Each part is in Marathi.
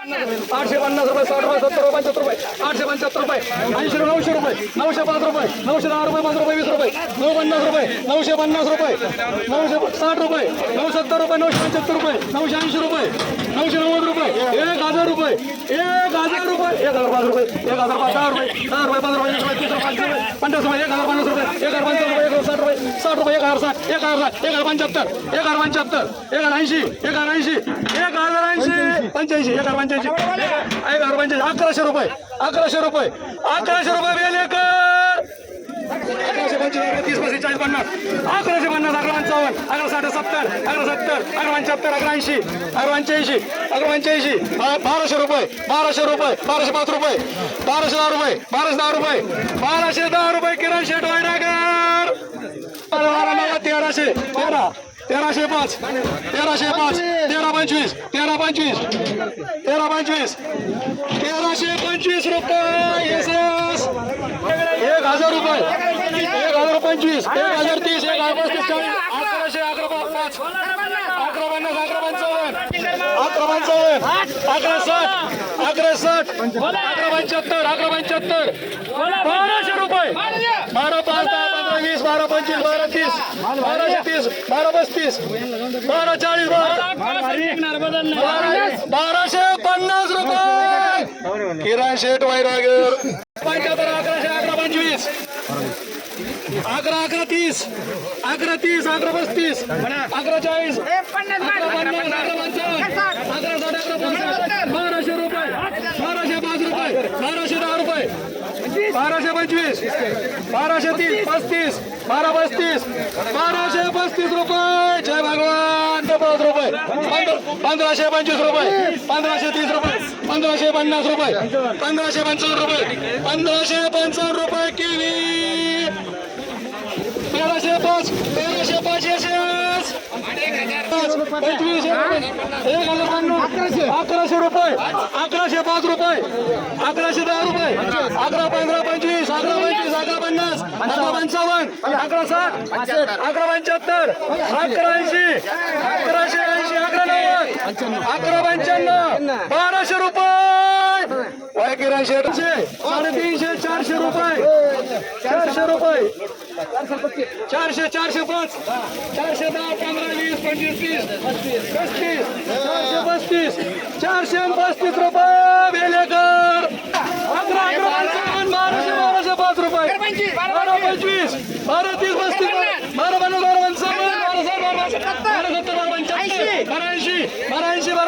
850 रुपये, 60 रुपये, 70 रुपये, 75 रुपये, 875 रुपये, 80 900 रुपये, 905 रुपये, 910 रुपये, 5 रुपये, 20 रुपये, 950 रुपये, 950 रुपये, 960 रुपये, 970 रुपये, 975 रुपये, 980 रुपये, 990 रुपये, 1000 रुपये, 1000 रुपये, 1005 रुपये, 1010 रुपये, 10 रुपये, 15 रुपये, 20 रुपये, 30 रुपये, 50 रुपये, 1050 रुपये, 1050 रुपये, 1060 रुपये, 60 रुपये, 1060, 1060, 1075, 1075, 1080, 1080, 1080, 85, 1085, 1150, 1150, 1100 रुपये, 1100 रुपये, 1100 रुपये वेलेकर, 1125, 30, 40, 50, 1150, 1155, 1160, 70, 1170, 1175, 1180, 1185, 1200 रुपये, 1200 रुपये, 1205 रुपये, 1210 रुपये, 1210 रुपये, 1210 रुपये किरण शेट वायरागर, 1300, 1305, 1305, 1325, 1325, 1325, 1325 रुपये, येस 1000 रुपये, 1025, 1030, 1035, 1100, 1155, 1150, 1155, 1160, 1160, 1175, 1200 रुपये, 12, 5, 10, 15, 20, 12, 25, 12, 30, 1230, 12, 35, 12, 40, 1250 रुपये, किरण शेट वायरागर, 75, 1100, 1125, 11, 11, 30, 11, 30, 11, 35, 11, 40, 1200 रुपये, 1205 रुपये, 1210 रुपये, 1225, 1230, 35, 1235, 1235 रुपये, जय भगवान, 5 रुपये, 1525 रुपये, 1530 रुपये, 1550 रुपये, 1555 रुपये, 1555 रुपये केली, 1305, 1305 यशस, 25, 1100 रुपये, 1105 रुपये, 1110 रुपये, 11, 15, 25, 11, 25, 11, 50, 11, 55, 11, 60, 11, 75, 11, 80, 1180, 11, 90, 11, 55, 1200 रुपये, वय किरण शेट, 350, 400 रुपये, 400 रुपये, 400, 405, 410, 15, 20, 25, 30, 35, 435, 435 रुपये वेलेकर, 11, 11, 1200, 1205 रुपये, 12, 25, 12, 30, 35, 12, 12, 12, 85, 85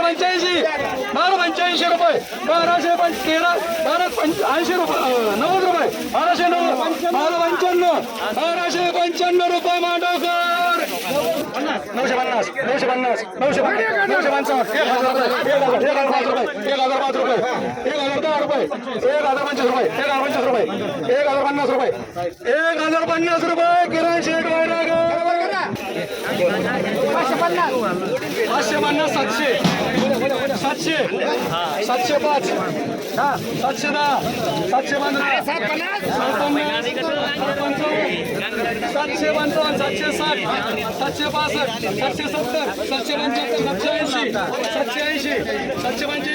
रुपये, 12, 13, 80 रुपये, 90 रुपये, 1290, 1255 रुपये मांडवकर, 950, 950, 955, 1005 रुपये, 1005 रुपये, 1010 रुपये, 1025 रुपये, 1025 रुपये, 1050 रुपये, 1050 रुपये किरण शेट वायरागर, 550, 700, 700, 705, 710, 715, 755, 760, 765, 770, 775, 780, 780,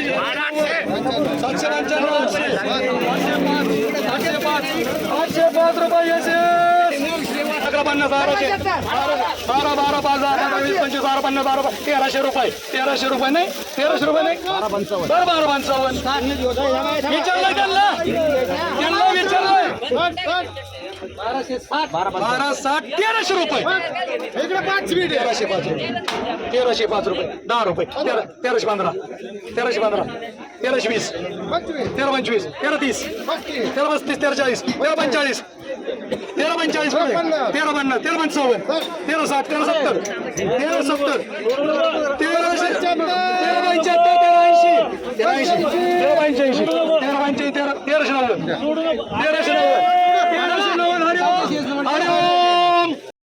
785, 805 रुपये यशस, 1150, 12, 12, 5, 20, 25, 50 रुपये, 1300 रुपये, 1300 रुपये नाही, 1300 रुपये नाही, 1255, विचारलं त्यांना विचारलंय, 1260, 1300 रुपये, 1305 रुपये, 1305 रुपये, 10 रुपये, 1315, 1315, 1320, 1325, 1330, 1335, 1340, 1345, 1345 रुपये, 1350, 1355, 1360, 1370, 1370, 1375, 1380, 1385, 1390, 1390,